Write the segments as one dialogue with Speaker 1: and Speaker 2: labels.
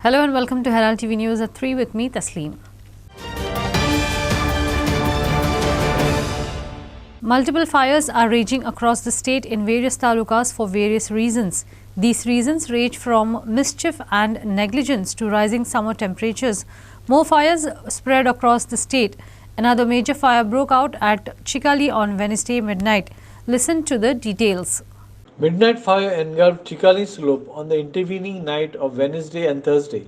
Speaker 1: Hello and welcome to Herald TV News at 3 with me, Tasleem. Multiple fires are raging across the state in various talukas for various reasons. These reasons range from mischief and negligence to rising summer temperatures. More fires spread across the state. Another major fire broke out at Chikali on Wednesday midnight. Listen to the details.
Speaker 2: Midnight fire engulfed Chikali slope on the intervening night of Wednesday and Thursday.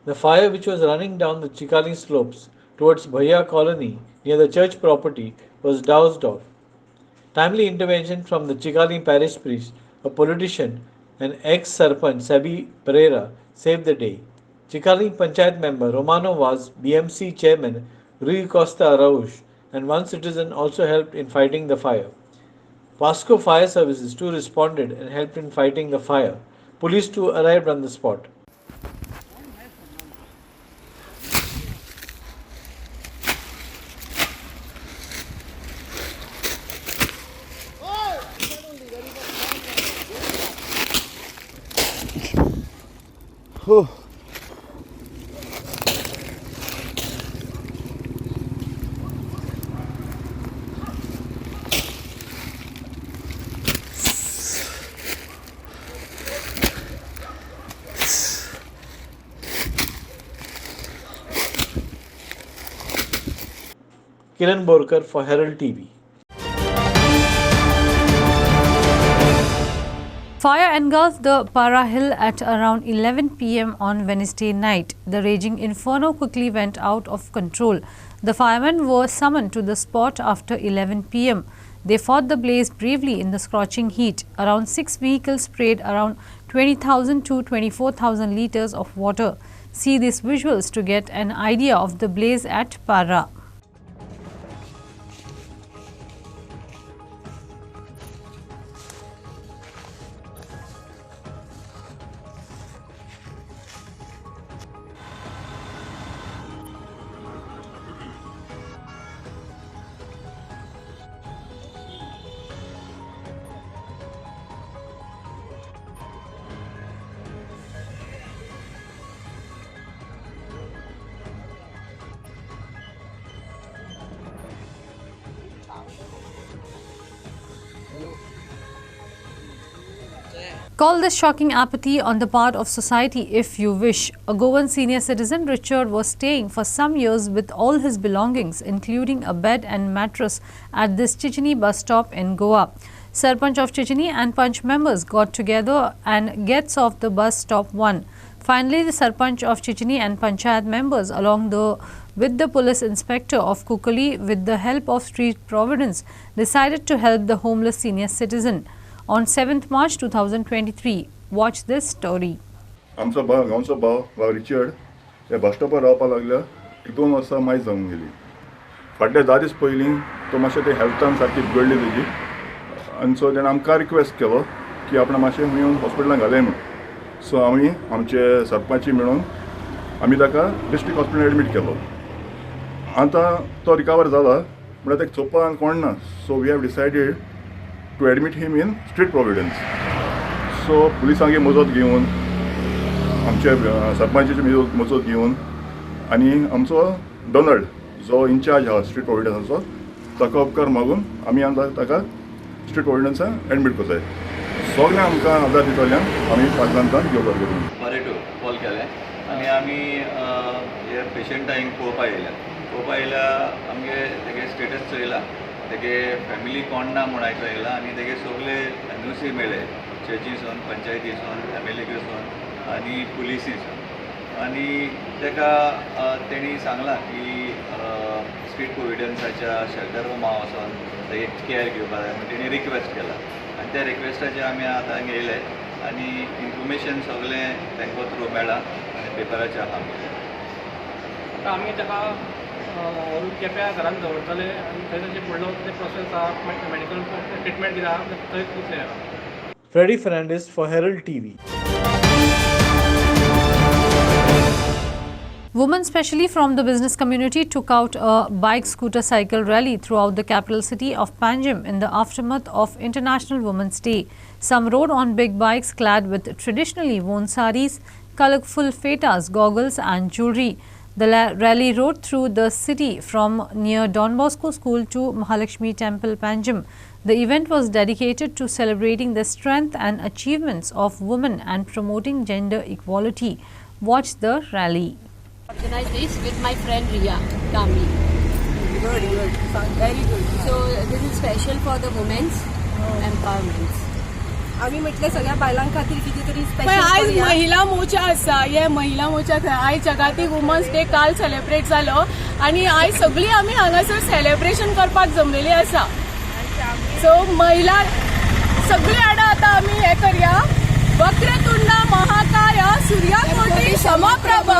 Speaker 2: The fire, which was running down the Chikali slopes towards Bhaiya colony near the church property, was doused off. Timely intervention from the Chikali parish priest, a politician, and ex-sarpanch Sabi Pereira saved the day. Chikali Panchayat member Romano was BMC chairman Rui Costa Araújo, and one citizen also helped in fighting the fire. Vasco Fire Services too responded and helped in fighting the fire. Police too arrived on the spot. Kiran Borkar for Herald TV.
Speaker 1: Fire engulfed the Para Hill at around 11 p.m. on Wednesday night. The raging inferno quickly went out of control. The firemen were summoned to the spot after 11 p.m. They fought the blaze bravely in the scorching heat. Around 6 vehicles sprayed around 20,000 to 24,000 litres of water. See these visuals to get an idea of the blaze at Para. Call this shocking apathy on the part of society if you wish. A Goan senior citizen, Richard, was staying for some years with all his belongings, including a bed and mattress, at this Chichini bus stop in Goa. Sarpanch of Chichini and Panch members got together and gets off the bus stop one. Finally, the Sarpanch of Chichini and Panchayat members, with the police inspector of Kukali, with the help of Street Providence, decided to help the homeless senior citizen. On 7th March 2023, watch this story.
Speaker 3: आमचो गांवचो भाव Richard हे बस स्टॉपार रावपाक लागल्या 2 वर्सां मायज जावंक गेली. फाटले 10 दीस पयलीं तो मातशें ते हेल्थान सारकी बिगडली तेजी आनी सो तेणें आमकां रिक्वेस्ट केलो की आपण मातशें येवन हॉस्पिटलान घालय म्हूण. सो आमी आमचे सरपंची मेळून आमी ताका डिस्ट्रिक्ट हॉस्पिटलान एडमीट केलो. आतां तो रिकवर जाला म्हळ्यार ताका चोवपाक कोण ना. So we have decided to admit him in Street Providence. So पुलिसांगे मजत घेवन आमचे सरपंचाची मजत घेवन आनी आमचो डोनाल्ड जो इन्चार्ज आहा स्ट्रीट प्रोविडन्साचो ताका उपकार मागून आमी आतां ताका स्ट्रीट प्रोविडन्सान एडमीट कोताय. सगळें आमकां आदार दितल्यान आमी पांचांतान घेवपाक करून
Speaker 4: मरेटो कॉल केलें आनी आमी हे पेशंटा हिंग पळोवपा येयल्या आमगे तेगे स्टेटस चोयला तेगे फॅमिली कोण ना म्हूण आयको येयला आनी तेगे सगळे न्यूसी मेळ्ळे चर्चीसून पंचायतीसून एमएलएसून आनी पुलिसीसून आनी तेका तेणी सांगलां की स्ट्रीट प्रोविडन्साच्या शेल्टर होमा वचोन तेगे केअर घेवपा जाय म्हण तेणी रिक्वेस्ट केला आनी त्या रिक्वेस्टाचेर आमी आतां येयले आनी इन्फॉर्मेशन सगळें तेंको थ्रू मेळ्ळा आनी पेपराचेर आहा
Speaker 5: आमी ताका केप्या घरान दवरतले आनी थंय ताचे फुडलो प्रोसेस आहा मेडिकल ट्रिटमेंट कितें आहा थंय दितले.
Speaker 2: Freddy Fernandez for Herald TV.
Speaker 1: Women, especially from the business community, took out a bike, scooter, cycle rally throughout the capital city of Panjim in the aftermath of International Women's Day. Some rode on big bikes clad with traditionally worn saris, colorful fetas, goggles and jewelry. The rally rode through the city from near Don Bosco School to Mahalakshmi Temple, Panjim. The event was dedicated to celebrating the strength and achievements of women and promoting gender equality. Watch the rally.
Speaker 6: Organize this with my friend Ria Kamli.
Speaker 7: Good. Very good.
Speaker 6: So this is special for the women's empowerment.
Speaker 7: आम्ही म्हटलं सगळ्या बायलां खातीर कितें तरी
Speaker 8: पण
Speaker 7: special
Speaker 8: आयज
Speaker 7: करूया.
Speaker 8: महिला मोर्चा आसा. हे महिला मोर्चा आयज जगातीक वुमन्स डे काल सेलिब्रेट जालो आणि आयज सगळी आमी हांगासर सेलिब्रेशन करपाक जमलेली आसा. सो महिला सगळी वांगडा आतां आमी हे करया. वक्रतुंड महाकाय सूर्यकोटि समप्रभ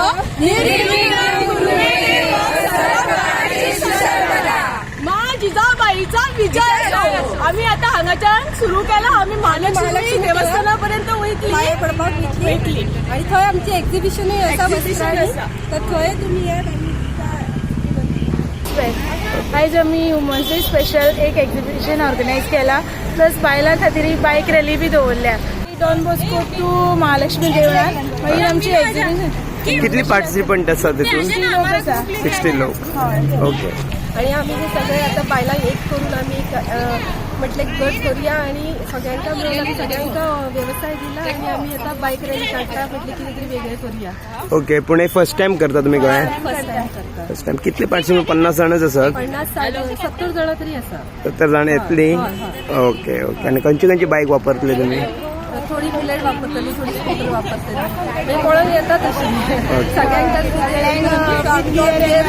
Speaker 8: निर्विघ्नं कुरु मे देव सर्वकार्येषु सर्वदा. मा जिजाबाईचा विजय असो. आम्ही आता हांगाच्यान सुरू केला. आम्ही महालक्ष्मी देवस्थानापर्यंत
Speaker 7: पांय पडपाक वयतली आणि थंय आमची एक्झिबिशनूय आसा वस्त्रांनी. तर थंय तुमी येयात आनी
Speaker 8: आयज आमी वुमन्स डे स्पेशल एक एक्झिबिशन ऑर्गनायज केला. प्लस बायलां खातीर बायक रॅली बी दवरल्या. डॉन बॉस्को टू महालक्ष्मी देवळान मागीर आमची एक्झिबिशन.
Speaker 9: कितली पार्टिसिपंट आसा तितून? 60 लोक. ओके.
Speaker 7: आणि आम्ही जे सगळे आता बायलां एक करून आम्ही म्हटलं गट करूया आणि सगळ्यांका मिळून आम्ही सगळ्यांका व्यवसाय दिला आणि आम्ही आता बायक रॅली काढटा. म्हटलं कितें तरी वेगळें करूया.
Speaker 9: ओके. पूण हे फर्स्ट टाइम करता तुम्ही गोंयांत?
Speaker 7: फर्स्ट टाइम करता.
Speaker 9: First time. कितले पार्टिसिपंट? 50 जाणच आसात?
Speaker 7: 70 जाणां तरी आसा.
Speaker 9: 70 जाण येतली? ओके. आणि खंयची बायक वापरतले तुमी?
Speaker 7: थोडी बुलेट वापरतली, थोडी स्कूटर वापरतली. पळोवन येता तशी सगळ्यांका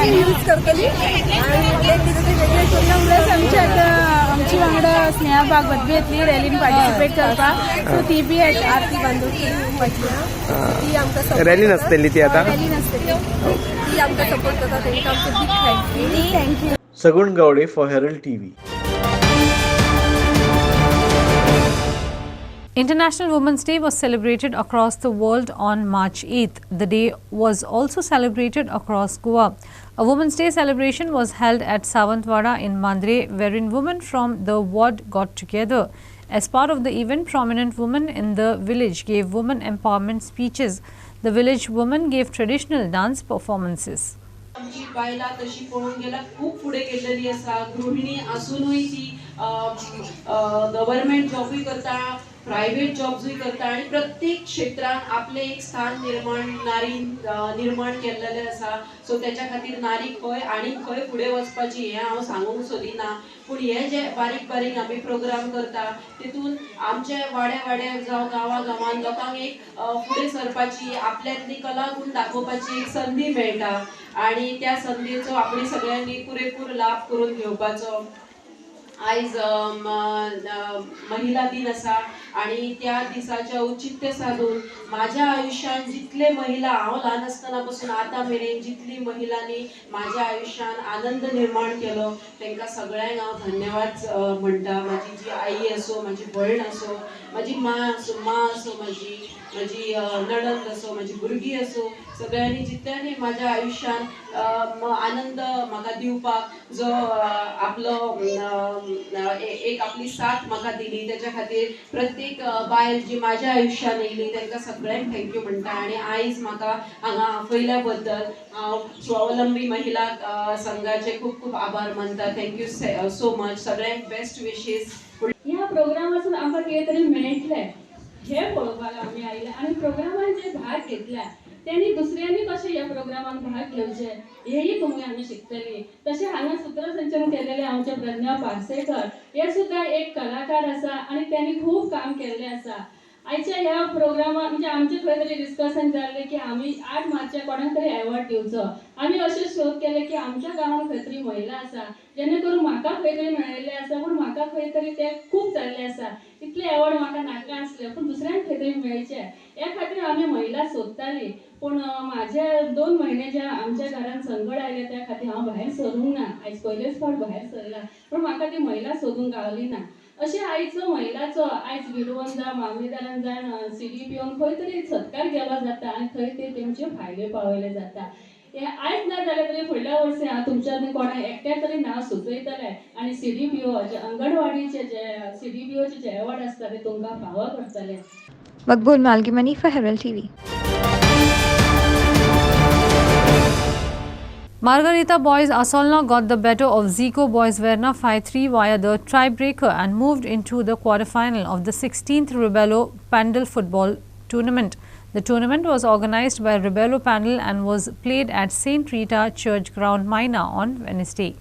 Speaker 7: यूज करतली आणि एक कितें तरी वेगळें करूया.
Speaker 8: प्लस आमची वांगडा स्नेहा बागवत बी येतली रॅलीन पार्टिसिपेट करपाक. सो ती बी
Speaker 7: आरती बांदोडकर ती आमकां
Speaker 9: रॅली नासतली ती आता?
Speaker 7: रॅली नासतली. ती आमकां सपोर्ट करता. तांकां आमचो बीग thank you.
Speaker 2: Sagun Gowde for Herald TV.
Speaker 1: International Women's Day was celebrated across the world on March 8th. The day was also celebrated across Goa. A Women's Day celebration was held at Savantwada in Mandre, wherein women from the ward got together. As part of the event, prominent women in the village gave women empowerment speeches. The village women gave traditional dance performances.
Speaker 10: आमची बायला तशी पळोवन गेल्यार खूब फुडें गेल्लेली आसा. गृहिणी आसूनय ती गव्हर्मेंट जॉबूय करता, प्रायव्हेट जॉब्सूय करता आणि प्रत्येक क्षेत्रात आपले एक स्थान निर्माण केल्लेलें आसा. सो त्याच्या खातीर नारी खंय आनी खंय फुडें वचपाची हें हांव सांगूंक सोदिना. पूण हे जे बारीक बारीक आमी प्रोग्राम करता तितून आमचे वाड्या जावं गांवांत लोकांक एक फुडें सरपाची, आपल्यातली कला गुण दाखोवपाची एक संदी मेळटा आणि त्या संदीचो आपण सगळ्यांनी पुरेपूर लाभ करून घेवपाचो. आयज महिला दिन आसा आणि त्या दिसाचे औचित्य साधून माझ्या आयुष्यात जितले महिला हांव ल्हान आसतना पासून आतां मेरेन जितली महिलांनी माझ्या आयुष्यात आनंद निर्माण केलो तांकां सगळ्यांक हांव धन्यवाद म्हणटा. माझी जी आई असो, माझी भयण असो, माझी माँ असो, माझी नणंद असो, माझी भुरगीं असो, सगळ्यांनी जितल्यांनी माझ्या आयुष्यात आनंद म्हाका दिवपाक जो आपलो एक आपली साथ म्हाका दिली त्याच्या खातीर प्रत्येक बायल जी माझ्या आयुष्यात येयली तांकां सगळ्यांक थँक्यू म्हणटा. आणि आयज म्हाका हांगा आपयल्या बद्दल हांव स्वावलंबी महिला संघाचे खूब खूब आभार मानता. Thank you so much. सगळ्यांक बेस्ट विशीस.
Speaker 11: ह्या प्रोग्रामासून आमकां कितें तरी मेळटलें हे पळोवपाक आमी आयले आणि प्रोग्रामान जे भाग घेतल्या त्यांनी दुसऱ्यांनी कशें ह्या प्रोग्रामान भाग घेवचे हेही तुमी आमी शिकतली. तशें हांगा सूत्रसंचलन केलेले आमचे प्रज्ञा पार्सेकर हे सुद्धा एक कलाकार आसा आणि त्यांनी खूब काम केल्लें आसा. आयच्या ह्या प्रोग्रामात म्हणजे आमचे खंय तरी डिस्कशन जाल्लें की आमी 8 मार्चाक कोणाक तरी अवॉर्ड दिवचो. आमी अशें शोध केले की आमच्या गांवांत खंय तरी महिला आसा जेणे करून म्हाका खंय तरी मेळिल्ले आसा, पूण म्हाका खंय तरी ते खूब जाल्ले आसा. इतले अवॉर्ड म्हाका नाका आसले पूण दुसऱ्यांक खंय तरी मेळचे ह्या खातीर आमी महिला सोदताली. पूण म्हाजे 2 म्हयने जे आमच्या घरान संकट आयले त्या खातीर हांव भायर सरूंक ना. आयज पयलेच फावट भायर सरला पूण म्हाका ती महिला सोदूंक गावली ना. अशें आयचो महिलाचो आयज विडोवन मामलेदारान जाण CDPOन खंय तरी सत्कार केलो जाता आणि थंय ते तेंचे फायदे पावयले जाता. हे आयज ना जाल्यार तरी फुडल्या वर्सी हांव तुमच्या कोणा एकट्या तरी नांव सुचयतलें आणि CDPO जे अंगणवाडीचे जे CDPOचे जे अवॉर्ड आसता ते तुमकां फावो करतले.
Speaker 12: Maqbool Malgimani for Herald TV.
Speaker 1: Margarita boys Asolna got the better of Zico boys Verna 5-3 via the tiebreaker and moved into the quarterfinal of the 16th Rebello Pandal football tournament. The tournament was organized by Rebello Pandal and was played at St. Rita Church Ground, Mina on Wednesday.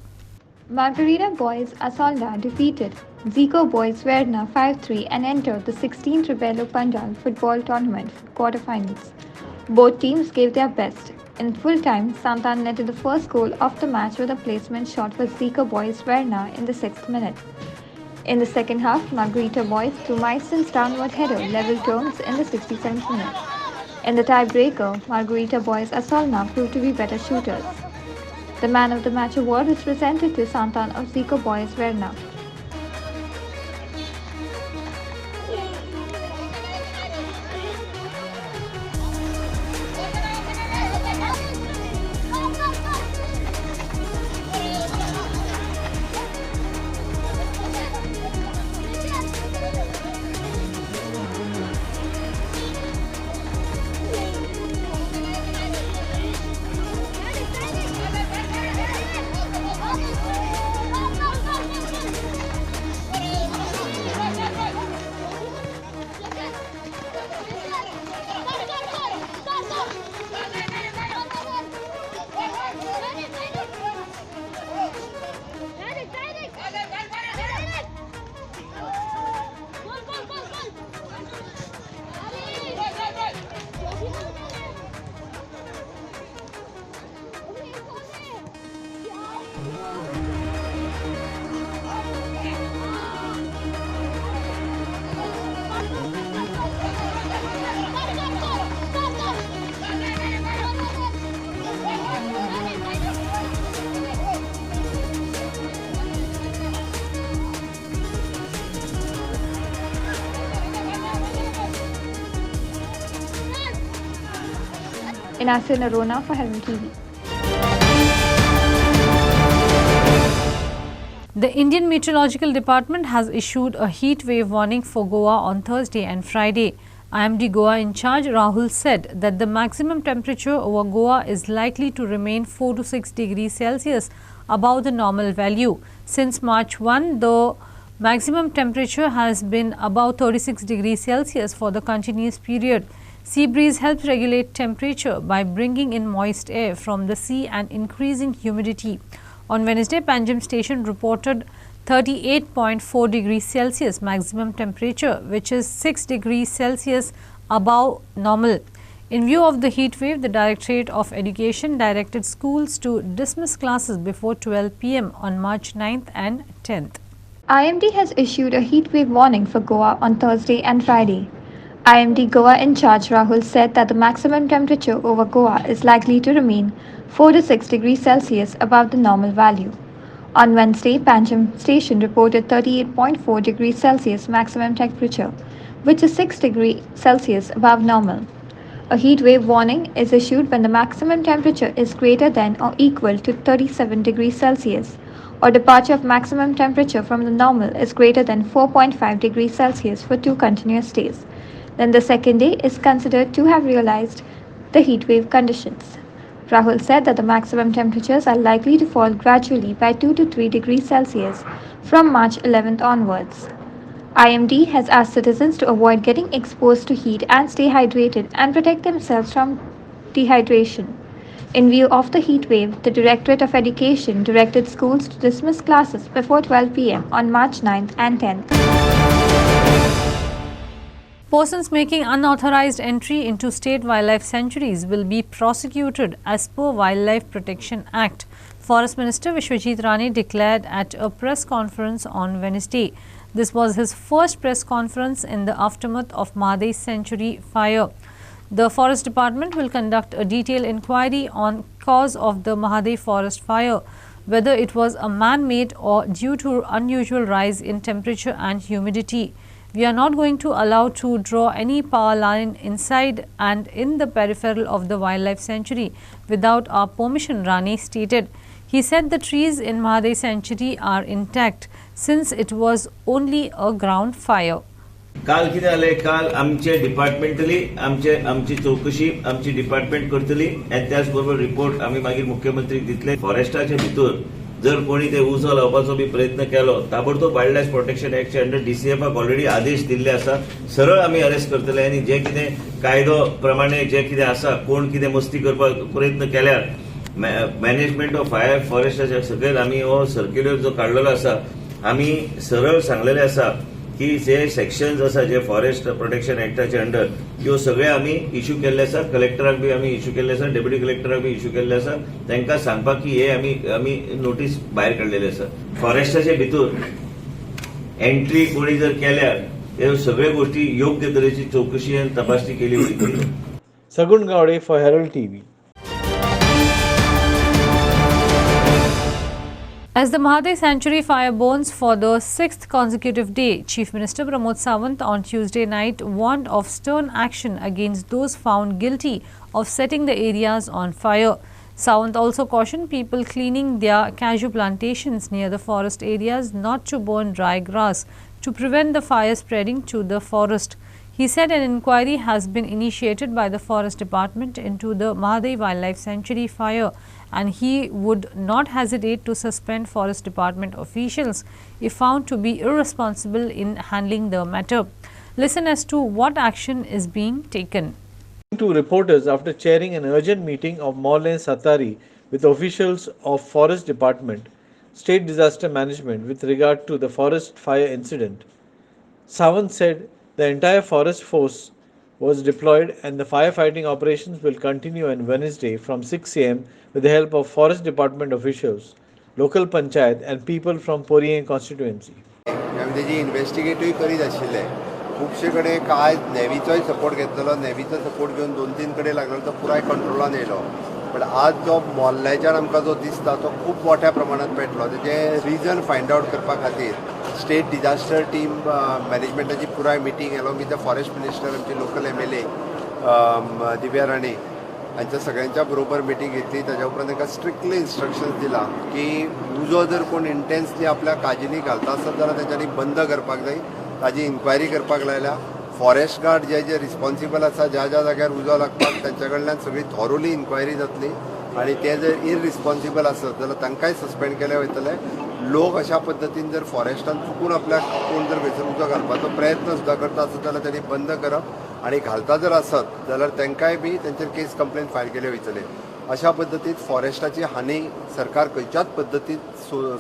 Speaker 12: Margarita boys Asolna defeated Zico boys Verna 5-3 and entered the 16th Rebello Pandal football tournament quarterfinals. Both teams gave their best. In full time, Santan netted the first goal of the match with a placement shot for Zico boys Verna in the 6th minute. In the second half, Margarita boys through Meison's downward header leveled terms in the 67th minute. In the tiebreaker, Margarita boys Asolna proved to be better shooters. The man of the match award is presented to Santan of Zico boys Verna. Inasin Arona for Herald TV.
Speaker 1: The Indian Meteorological Department has issued a heat wave warning for Goa on Thursday and Friday. IMD Goa in charge Rahul said that the maximum temperature over Goa is likely to remain 4 to 6 degrees Celsius above the normal value. Since March 1, the maximum temperature has been above 36 degrees Celsius for the continuous period. Sea breeze helps regulate temperature by bringing in moist air from the sea and increasing humidity. On Wednesday, Panjim station reported 38.4 degrees Celsius maximum temperature, which is 6 degrees Celsius above normal. In view of the heat wave, the Directorate of Education directed schools to dismiss classes before 12 p.m. on March 9th and 10th.
Speaker 12: IMD has issued a heat wave warning for Goa on Thursday and Friday. IMD Goa in charge Rahul said that the maximum temperature over Goa is likely to remain 4 to 6 degrees Celsius above the normal value. On Wednesday, Panjim station reported 38.4 degrees Celsius maximum temperature, which is 6 degrees Celsius above normal. A heat wave warning is issued when the maximum temperature is greater than or equal to 37 degrees Celsius, or departure of maximum temperature from the normal is greater than 4.5 degrees Celsius for 2 continuous days. Then the second day is considered to have realized the heat wave conditions. Rahul said that the maximum temperatures are likely to fall gradually by 2 to 3 degrees Celsius from March 11th onwards. IMD has asked citizens to avoid getting exposed to heat and stay hydrated and protect themselves from dehydration. In view of the heat wave, the Directorate of Education directed schools to dismiss classes before 12 p.m. on March 9th and 10th.
Speaker 1: Persons making unauthorized entry into state wildlife sanctuaries will be prosecuted as per Wildlife Protection Act. Forest Minister Vishwajit Rane declared at a press conference on Wednesday. This was his first press conference in the aftermath of Mahadei Sanctuary fire. The Forest Department will conduct a detailed inquiry on cause of the Mahadei forest fire, whether it was a man-made or due to unusual rise in temperature and humidity. We are not going to allow to draw any power line inside and in the peripheral of the wildlife sanctuary without our permission, Rane stated. He said the trees in Mahadei Sanctuary are intact since it was only a ground fire.
Speaker 13: काल कितें जालें, काल आमचे departmentally आमची चौकशी आमची department करतली आनी त्याच बरोबर रिपोर्ट आमी मागीर मुख्यमंत्रीक दितले. फॉरेस्टाचे भितर जर कोणी ते उजो लावपाचो बी प्रयत्न केलो ताबडतोब वायल्ड लायफ प्रोटेक्शन एक्टचे अंडर डीसीएफाक ऑलरेडी आदेश दिल्ले आसा. सरळ आमी अरेस्ट करतले आनी जे कितें कायदो प्रमाणे जे कितें आसा, कोण कितें मस्ती करपाक प्रयत्न केल्यार मॅनेजमेंट ऑफ फायर फॉरेस्टाच्या सकयल आमी हो सर्क्युलर जो काडलेलो आसा, आमी सरळ सांगलेले आसा की जे सेक्शन्स आसा जे फॉरेस्ट प्रोटेक्शन एक्टाचे अंडर ह्यो सगळे आमी इश्यू केल्ले आसा. कलेक्टराक बी आमी इश्यू केल्ले आसा, डेप्युटी कलेक्टराक बी इश्यू केल्ले आसा. तांकां सांगपाक की हे आमी नोटीस भायर काडलेली आसा. फॉरेस्टाचे भितर एंट्री कोणी जर केल्यार ह्यो सगळ्यो गोष्टी योग्य तरेची चौकशी आनी तपासणी केली वयतली.
Speaker 2: Sagun Gowde for Herald TV.
Speaker 1: As the Mahaday Sanctuary fire burns for the 6th consecutive day, Chief Minister Pramod Sawant on Tuesday night warned of stern action against those found guilty of setting the areas on fire. Sawant also cautioned people cleaning their cashew plantations near the forest areas not to burn dry grass to prevent the fire spreading to the forest. He said an inquiry has been initiated by the Forest Department into the Mahaday Wildlife Sanctuary fire, and he would not hesitate to suspend Forest Department officials if found to be irresponsible in handling the matter. Listen as to what action is being taken.
Speaker 2: To reporters after chairing an urgent meeting of Morlane Satari with officials of Forest Department, State Disaster Management with regard to the forest fire incident, Sawant said the entire forest force was deployed and the firefighting operations will continue on Wednesday from 6 am with the help of Forest Department officials, local panchayat and people from Poriyeng constituency.
Speaker 14: आमी तेजी इन्व्हेस्टिगेटूय करीत आशिल्ले. खुबशे कडेन काय नेवीचोय support घेतलेलो, नेवीचो support घेवन 2-3 कडेन लागलो तो पुराय कंट्रोलान येयलो. बट आज जो मोल्ल्याच्यान आमकां जो दिसता तो खूब मोठ्या प्रमाणात पेटलो. तेजे रिजन फायंड आउट करपा खातीर स्टेट डिजास्टर टीम मॅनेजमेंटाची पुराय meeting along with the forest minister, आमचे लोकल MLA दिव्या राणे हांच्या सगळ्यांच्या बरोबर मिटींग घेतली. ताच्या उपरांत तांकां स्ट्रिक्टली इन्स्ट्रक्शन्स दिला की उजो जर कोण इंटेन्सली आपल्या काजींनी घालता आसत जाल्यार तेंच्यांनी बंद करपाक जाय. ताजी इन्क्वायरी करपाक लायल्या. फॉरेस्ट गार्ड जे रिस्पॉन्सिबल आसा ज्या जाग्यार उजो लागपाक तांच्या कडल्यान सगळी थॉरोली इन्क्वायरी जातली आनी ते जर इररिस्पॉन्सिबल आसत जाल्यार तांकांय सस्पेंड केले वयतले. लोक अशा पद्दतीन जर फॉरेस्टान चुकून आपल्याक कोण जर थंयसर उजो घालपाचो प्रयत्न सुद्दां करता आसत जाल्यार तांणी बंद करप आनी घालता जर आसत जाल्यार तांकांय बी तेंचेर केस कंप्लेन फायल केले वयतले. अशा पद्दतीन फॉरेस्टाची हानी सरकार खंयच्याच पद्दतीन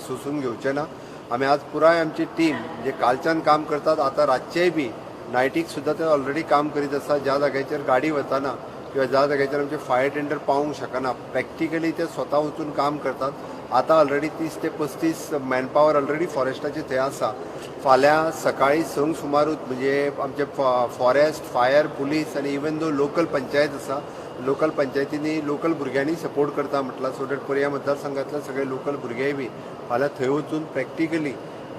Speaker 14: सोसून घेवचें ना. आमी आज पुराय आमची टीम जे कालच्यान काम करतात आतां रातचेय बी नायटीक सुद्दां ते ऑलरेडी काम करीत आसा. ज्या जाग्याचेर गाडी वताना किंवा ज्या जाग्याचेर आमचे फायर टेंडर पावूंक शकना प्रॅक्टिकली ते स्वता वचून काम करतात. आतां ऑलरेडी 30 ते 35 मॅनपावर ऑलरेडी फॉरेस्टाचे थंय आसा. फाल्यां सकाळी 6 सुमारूच म्हणजे आमचे फॉरेस्ट फायर पुलीस आनी इवन दो लोकल पंचायत आसा, लोकल पंचायतींनी लोकल भुरग्यांनी सपोर्ट करता म्हटला. सो दॅट पर्या मतदारसंघातले सगळे लोकल भुरगेय बी फाल्यां थंय वचून प्रॅक्टिकली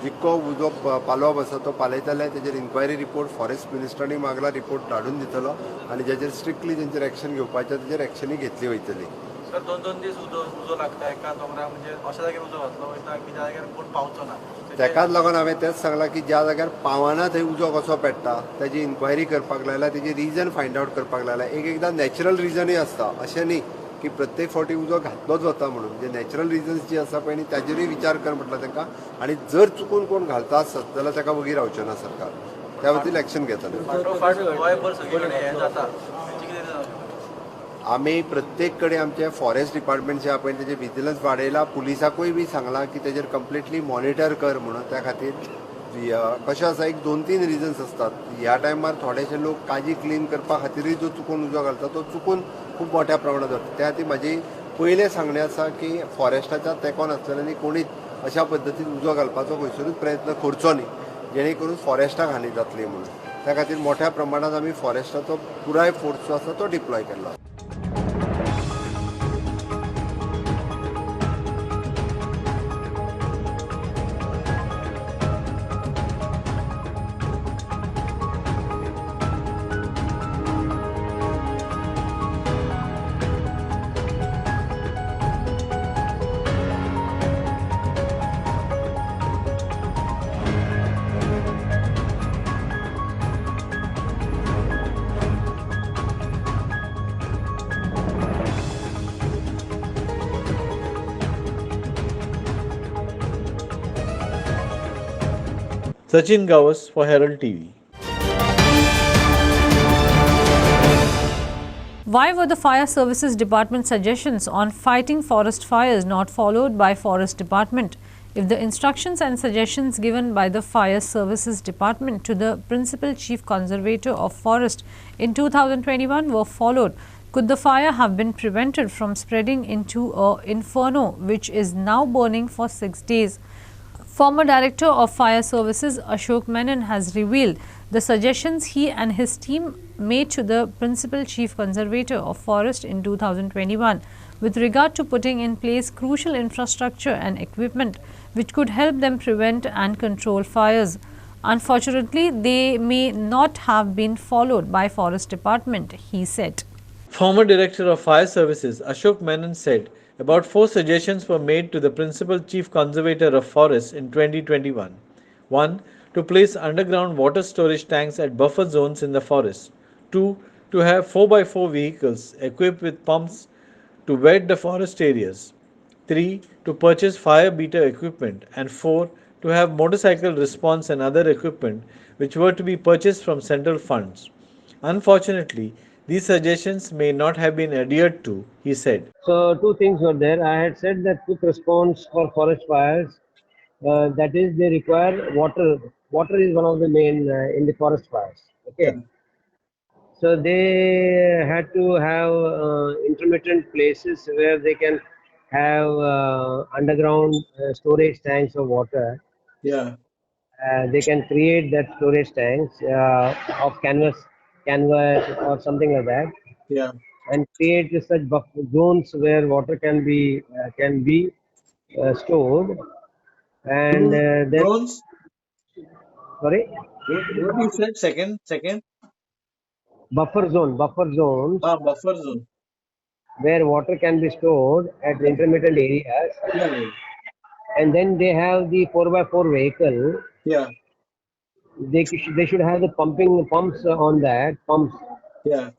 Speaker 14: जितको उजो पालोवप आसा तो पालयतले. तेजेर इन्क्वायरी रिपोर्ट फॉरेस्ट मिनिस्टरांनी मागला, रिपोर्ट धाडून दितलो आनी जेचेर स्ट्रिक्टली तेंचेर एक्शन घेवपाचें तेजेर एक्शनूय घेतली वयतली.
Speaker 5: सर 2-2 दीस उजो लागता एका दोंगराक, म्हणजे अशा जाग्यार उजो घातलो वयता की ज्या जाग्यार कोण पावचो ना.
Speaker 14: तेकाच लागून हांवें तेंच सांगलां की ज्या जाग्यार पावना थंय उजो कसो पेट्टा तेजी इन्क्वायरी करपाक लायला, तेजी रिजन फायंड आउट करपाक लायला. एकदां नॅचरल रिजनूय आसता, अशें न्ही की प्रत्येक फावटी उजो घातलोच वता म्हणून. म्हणजे नॅचरल रिजन्स जी आसा पळय न्ही ताजेरूय विचार कर म्हटला तांकां. आनी जर चुकून कोण घालता आसत जाल्यार ताका वगीर रावचें ना सरकार. त्या खातीर एक्शन घेतले. आमी प्रत्येक कडेन आमचे फॉरेस्ट डिपार्टमेंट जे आपण तेजे विजिलन्स वाडयला. पुलिसाकूय बी सांगलां की तेजेर कंप्लिटली मॉनिटर कर म्हणून. त्या खातीर कशें आसा एक 2-3 रिजन्स आसतात. ह्या टायमार थोडेशे लोक काजी क्लीन करपा खातीरूय जो चुकून उजो घालता तो चुकून खूब मोठ्या प्रमाणात जाता. त्या खातीर म्हाजी पयलें सांगणें आसा की फॉरेस्टाच्या तेंकोन आसलेल्यांनी कोणीच अशा पद्दतीन उजो घालपाचो खंयसरूच प्रयत्न करचो न्ही जेणे करून फॉरेस्टाक हानी जातली म्हणून. त्या खातीर मोठ्या प्रमाणात आमी फॉरेस्टाचो पुराय फोर्स जो आसा तो डिप्लॉय केला.
Speaker 2: Sachin Gauss for Herald TV.
Speaker 1: Why were the Fire Services Department suggestions on fighting forest fires not followed by Forest Department? If the instructions and suggestions given by the Fire Services Department to the Principal Chief Conservator of Forest in 2021 were followed, could the fire have been prevented from spreading into an inferno which is now burning for 6 days? Former Director of Fire Services Ashok Menon has revealed the suggestions he and his team made to the Principal Chief Conservator of Forest in 2021 with regard to putting in place crucial infrastructure and equipment which could help them prevent and control fires. Unfortunately, they may not have been followed by Forest Department, he said.
Speaker 2: Former Director of Fire Services Ashok Menon said about 4 suggestions were made to the Principal Chief Conservator of Forests in 2021. 1. To place underground water storage tanks at buffer zones in the forest. 2. To have 4x4 vehicles equipped with pumps to wet the forest areas. 3. To purchase fire beater equipment. And 4. To have motorcycle response and other equipment which were to be purchased from central funds. Unfortunately, these suggestions may not have been adhered to, he said.
Speaker 15: So 2 things were there. I had said that quick response for forest fires, that is they require water. Water is one of the main in the forest fires. Okay. So they had to have intermittent places where they can have underground storage tanks of water.
Speaker 2: Yeah.
Speaker 15: They can create that storage tanks of canvas or something like that.
Speaker 2: Yeah.
Speaker 15: And create such buffer zones where water can be stored. And then
Speaker 2: Drones?
Speaker 15: Sorry?
Speaker 2: What you said? Second?
Speaker 15: Buffer zones.
Speaker 2: Buffer zone.
Speaker 15: Where water can be stored at intermittent areas.
Speaker 2: Yeah.
Speaker 15: And then they have the 4x4 vehicle.
Speaker 2: Yeah.
Speaker 15: They should have the pumps on that. Pumps.
Speaker 2: Yeah.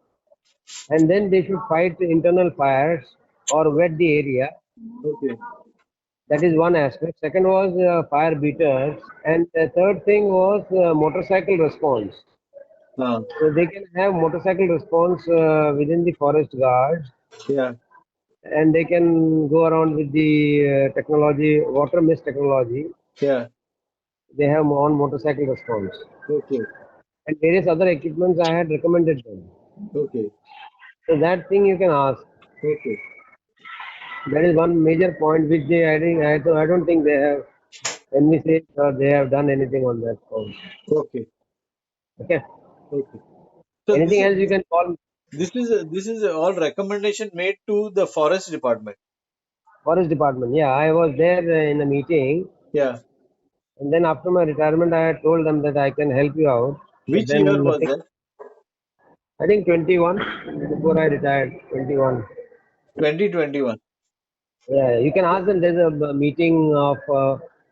Speaker 15: And then they should fight internal fires or wet the area.
Speaker 2: Okay.
Speaker 15: That is one aspect. Second was fire beaters. And the third thing was motorcycle response. So they can have motorcycle response within the forest guards.
Speaker 2: Yeah.
Speaker 15: And they can go around with the technology, water mist technology.
Speaker 2: Yeah.
Speaker 15: They have on motorcycle response.
Speaker 2: Okay.
Speaker 15: And various other equipments I had recommended them.
Speaker 2: Okay.
Speaker 15: So that thing you can ask.
Speaker 2: Okay.
Speaker 15: That is one major point which I don't think they have envisaged or they have done anything on that point.
Speaker 2: Okay.
Speaker 15: Okay.
Speaker 2: Okay. So
Speaker 15: anything else you can call me?
Speaker 2: This is all recommendation made to the Forest Department.
Speaker 15: Forest Department, yeah. I was there in a meeting.
Speaker 2: Yeah.
Speaker 15: And then after my retirement, I had told them that I can help you out.
Speaker 2: Which year was that?
Speaker 15: I think 21, before I retired, 21.
Speaker 2: 2021.
Speaker 15: Yeah, you can ask them. There's a meeting of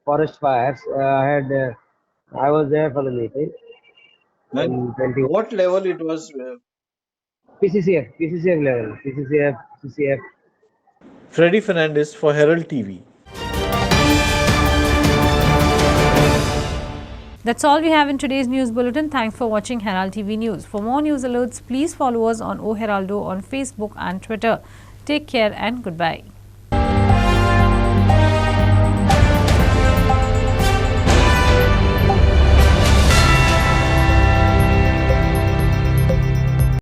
Speaker 15: forest fires. I was there for the meeting.
Speaker 2: And what level it was?
Speaker 15: PCCF level. PCCF.
Speaker 2: Freddy Fernandez for Herald TV.
Speaker 1: That's all we have in today's news bulletin. Thanks for watching Herald TV News. For more news alerts, please follow us on O Heraldo on Facebook and Twitter. Take care and goodbye.